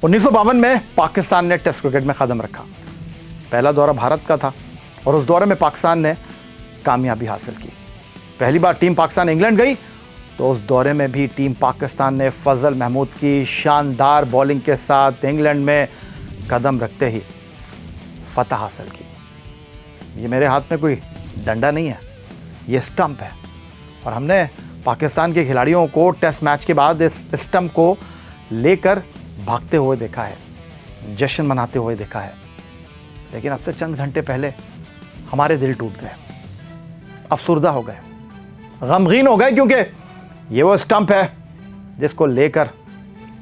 1952 में पाकिस्तान ने test cricket में कदम रखा। पहला दौरा भारत का था और उस दौरे में पाकिस्तान ने कामयाबी हासिल की। पहली बार टीम पाकिस्तान इंग्लैंड गई तो उस दौरे में भी टीम पाकिस्तान ने फजल महमूद की शानदार बॉलिंग के साथ इंग्लैंड में कदम रखते ही फतह हासिल की। ये मेरे हाथ में कोई डंडा नहीं है, ये स्टंप है और हमने पाकिस्तान के खिलाड़ियों को टेस्ट मैच के बाद इस स्टंप को लेकर भागते हुए देखा है, जश्न मनाते हुए देखा है। लेकिन अब से चंद घंटे पहले हमारे दिल टूट गए, अफसुर्दा हो गए, गमगीन हो गए, क्योंकि ये वो स्टंप है जिसको लेकर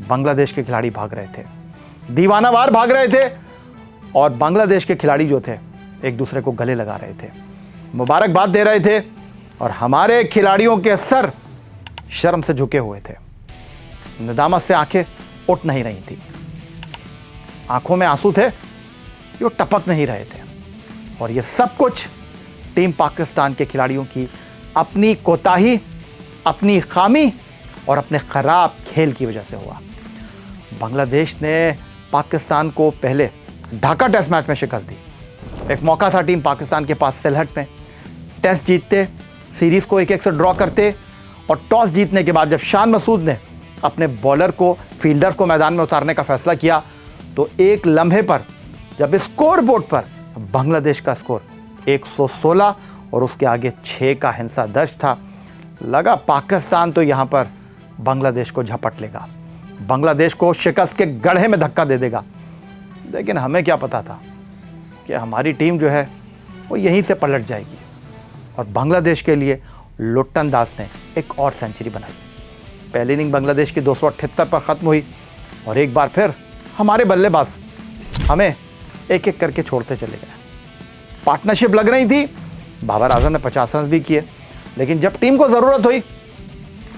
बांग्लादेश के खिलाड़ी भाग रहे थे, दीवानावार भाग रहे थे और बांग्लादेश के खिलाड़ी जो थे एक दूसरे को गले लगा रहे थे, मुबारकबाद दे रहे थे और हमारे खिलाड़ियों के सर शर्म से झुके हुए थे। नदामत से आंखें उठ नहीं रही थी, आंखों में आंसू थे जो टपक नहीं रहे थे और ये सब कुछ टीम पाकिस्तान के खिलाड़ियों की अपनी कोताही, अपनी खामी और अपने खराब खेल की वजह से हुआ। बांग्लादेश ने पाकिस्तान को पहले ढाका टेस्ट मैच में शिकस्त दी। एक मौका था टीम पाकिस्तान के पास सिलहट में, टेस्ट जीतते, सीरीज को 1-1 से ड्रॉ करते और टॉस जीतने के बाद जब शान मसूद ने अपने बॉलर को, फील्डर को मैदान में उतारने का फैसला किया तो एक लम्हे पर जब स्कोर बोर्ड पर बांग्लादेश का स्कोर 116 और उसके आगे 6 का हिंसा दर्ज था, लगा पाकिस्तान तो यहां पर बांग्लादेश को झपट लेगा, बांग्लादेश को शिकस्त के गड्ढे में धक्का दे देगा। लेकिन हमें क्या पता था कि हमारी टीम जो है वो यहीं से पलट जाएगी और बांग्लादेश के लिए लुट्टन दास ने एक और सेंचुरी बनाई। पहली इनिंग बांग्लादेश की 278 पर ख़त्म हुई और एक बार फिर हमारे बल्लेबाज हमें एक एक करके छोड़ते चले गए। पार्टनरशिप लग रही थी, बाबर आजम ने 50 रन भी किए, लेकिन जब टीम को ज़रूरत हुई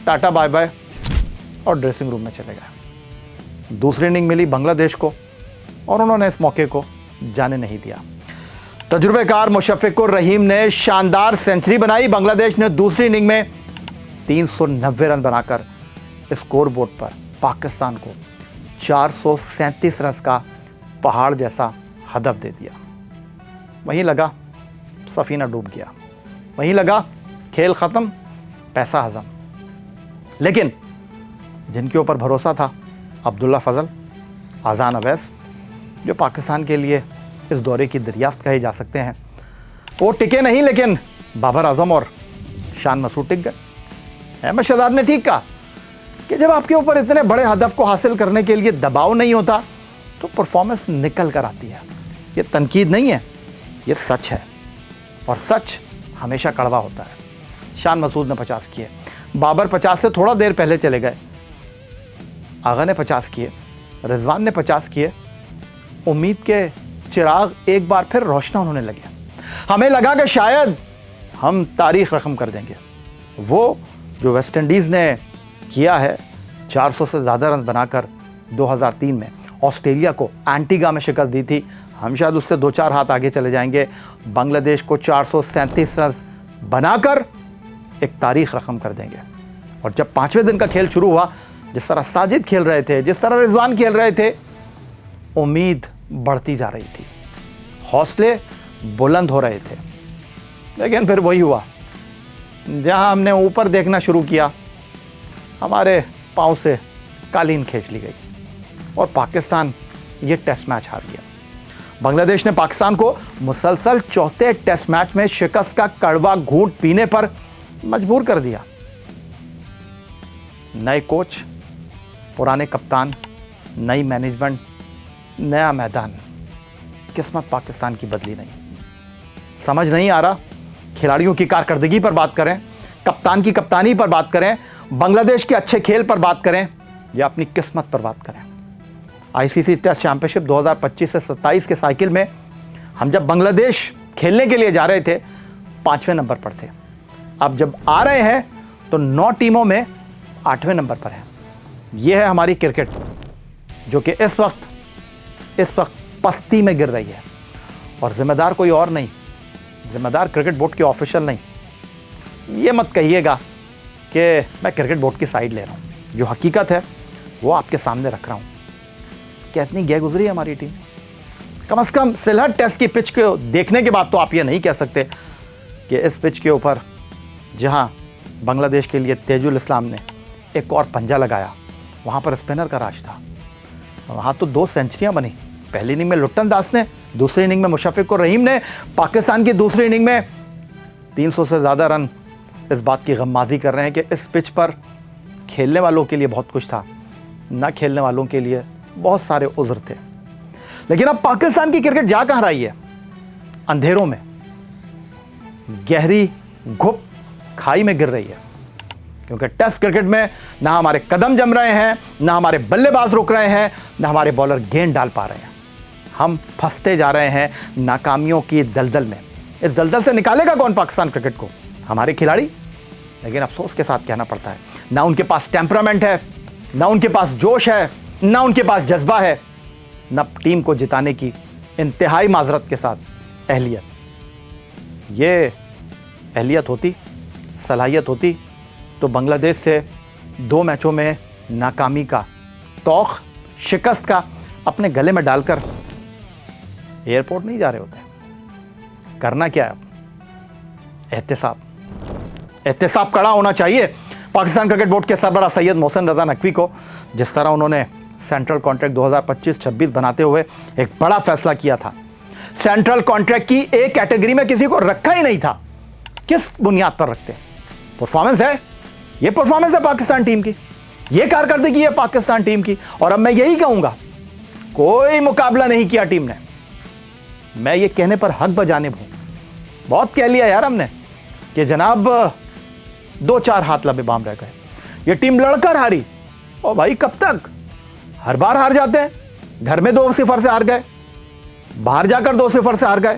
टाटा बाय बाय और ड्रेसिंग रूम में चले गए। दूसरी इनिंग मिली बांग्लादेश को और उन्होंने इस मौके को जाने नहीं दिया। तजुर्बेकार मुशफ़िकुर रहीम ने शानदार सेंचुरी बनाई। बांग्लादेश ने दूसरी इनिंग में 390 रन बनाकर स्कोर बोर्ड पर पाकिस्तान को 437 रन का पहाड़ जैसा हदफ दे दिया। वहीं लगा सफीना डूब गया, वहीं लगा खेल ख़त्म, पैसा हजम। लेकिन जिनके ऊपर भरोसा था, अब्दुल्ला फजल, आज़ान अवैस, जो पाकिस्तान के लिए इस दौरे की दरियाफ्त कहे जा सकते हैं, वो टिके नहीं, लेकिन बाबर आजम और शान मसूद टिक गए। अहमद शहजाद ने ठीक कहा कि जब आपके ऊपर इतने बड़े हदफ को हासिल करने के लिए दबाव नहीं होता तो परफॉर्मेंस निकल कर आती है। ये तनकीद नहीं है, ये सच है और सच हमेशा कड़वा होता है। शान मसूद ने 50 किए, बाबर 50 से थोड़ा देर पहले चले गए, आगा ने 50 किए, रिजवान ने 50 किए। उम्मीद के चिराग एक बार फिर रोशना होने लगे। हमें लगा कि शायद हम तारीख रकम कर देंगे। वो जो वेस्ट इंडीज़ ने किया है, 400 से ज़्यादा रन बनाकर 2003 में ऑस्ट्रेलिया को एंटीगा में शिकस्त दी थी, हम शायद उससे 2-4 हाथ आगे चले जाएंगे। बांग्लादेश को 437 रन बनाकर एक तारीख रकम कर देंगे। और जब 5वें दिन का खेल शुरू हुआ, जिस तरह साजिद खेल रहे थे, जिस तरह रिजवान खेल रहे थे, उम्मीद बढ़ती जा रही थी, हौसले बुलंद हो रहे थे। लेकिन फिर वही हुआ, जहां हमने ऊपर देखना शुरू किया, हमारे पांव से कालीन खींच ली गई और पाकिस्तान ये टेस्ट मैच हार गया। बांग्लादेश ने पाकिस्तान को मुसलसल चौथे टेस्ट मैच में शिकस्त का कड़वा घूंट पीने पर मजबूर कर दिया। नए कोच, पुराने कप्तान, नई मैनेजमेंट, नया मैदान, किस्मत पाकिस्तान की बदली नहीं। समझ नहीं आ रहा खिलाड़ियों की कारकर्दगी पर बात करें, कप्तान की कप्तानी पर बात करें, बांग्लादेश के अच्छे खेल पर बात करें या अपनी किस्मत पर बात करें। आईसीसी टेस्ट चैंपियनशिप 2025 से 27 के साइकिल में हम जब बांग्लादेश खेलने के लिए जा रहे थे, 5वें नंबर पर थे। अब जब आ रहे हैं तो 9 टीमों में 8वें नंबर पर है। यह है हमारी क्रिकेट, जो कि इस वक्त पस्ती में गिर रही है। और जिम्मेदार कोई और नहीं, जिम्मेदार क्रिकेट बोर्ड के ऑफिशियल नहीं। ये मत कहिएगा कि मैं क्रिकेट बोर्ड की साइड ले रहा हूँ, जो हकीकत है वो आपके सामने रख रहा हूँ क्या इतनी गए गुजरी है हमारी टीम। कम से कम सिलहट टेस्ट की पिच को देखने के बाद तो आप ये नहीं कह सकते कि इस पिच के ऊपर जहां बांग्लादेश के लिए तेजुल इस्लाम ने एक और पंजा लगाया, वहां पर स्पिनर का राज था। वहां तो 2 सेंचुरियां बनी, पहली इनिंग में लुट्टन दास ने, दूसरी इनिंग में मुशफ़िक उर रहीम ने। पाकिस्तान की दूसरी इनिंग में 300 से ज़्यादा रन इस बात की गम्माज़ी कर रहे हैं कि इस पिच पर खेलने वालों के लिए बहुत कुछ था, ना खेलने वालों के लिए बहुत सारे उज़्र थे। लेकिन अब पाकिस्तान की क्रिकेट जा कहाँ रही है? अंधेरों में, गहरी घुप खाई में गिर रही है। क्योंकि टेस्ट क्रिकेट में ना हमारे कदम जम रहे हैं, ना हमारे बल्लेबाज रुक रहे हैं, ना हमारे बॉलर गेंद डाल पा रहे हैं। हम फंसते जा रहे हैं नाकामियों की दलदल में। इस दलदल से निकालेगा कौन पाकिस्तान क्रिकेट को? हमारे खिलाड़ी। लेकिन अफसोस के साथ कहना पड़ता है, ना उनके पास टेम्परामेंट है, ना उनके पास जोश है, ना उनके पास जज्बा है, ना टीम को जिताने की इंतहाई माजरत के साथ अहलियत। ये अहलियत होती, सलाहियत होती तो बांग्लादेश से 2 मैचों में नाकामी का तौख, शिकस्त का अपने गले में डालकर एयरपोर्ट नहीं जा रहे होते। करना क्या है? एहतिसाब। एहतिसाब कड़ा होना चाहिए पाकिस्तान क्रिकेट बोर्ड के सरबराह सैयद मोहसिन रजा नकवी को। जिस तरह उन्होंने सेंट्रल कॉन्ट्रैक्ट 2025-26 बनाते हुए एक बड़ा फैसला किया था। सेंट्रल कॉन्ट्रैक्ट की एक कैटेगरी में किसी को रखा ही नहीं था। किस बुनियाद पर रखते? परफॉर्मेंस है, ये परफॉर्मेंस है पाकिस्तान टीम की, ये कारकर्दगी है पाकिस्तान टीम की। और अब मैं यही कहूंगा, कोई मुकाबला नहीं किया टीम ने। मैं ये कहने पर हक बजाने बहुत कह लिया यार हमने कि जनाब 2-4 हाथ लबे बाम रह गए, ये टीम लड़कर हारी। और भाई कब तक? हर बार हार जाते हैं। घर में 2-0 से हार गए, बाहर जाकर 2-0 से हार गए।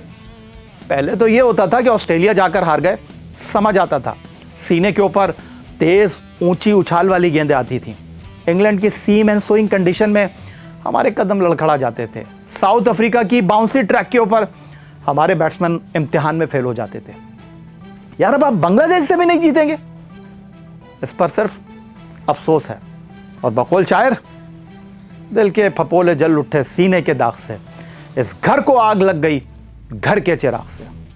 पहले तो ये होता था कि ऑस्ट्रेलिया जाकर हार गए, समझ आता था। सीने के ऊपर तेज ऊंची उछाल वाली गेंदें आती थी। इंग्लैंड की सीम एंड स्विंग कंडीशन में हमारे कदम लड़खड़ा जाते थे। साउथ अफ्रीका की बाउंसी ट्रैक के ऊपर हमारे बैट्समैन इम्तिहान में फेल हो जाते थे। यार अब आप बांग्लादेश से भी नहीं जीतेंगे, इस पर सिर्फ अफसोस है। और बकौल शायर, दिल के फपोले जल उठे सीने के दाग से, इस घर को आग लग गई घर के चिराग से।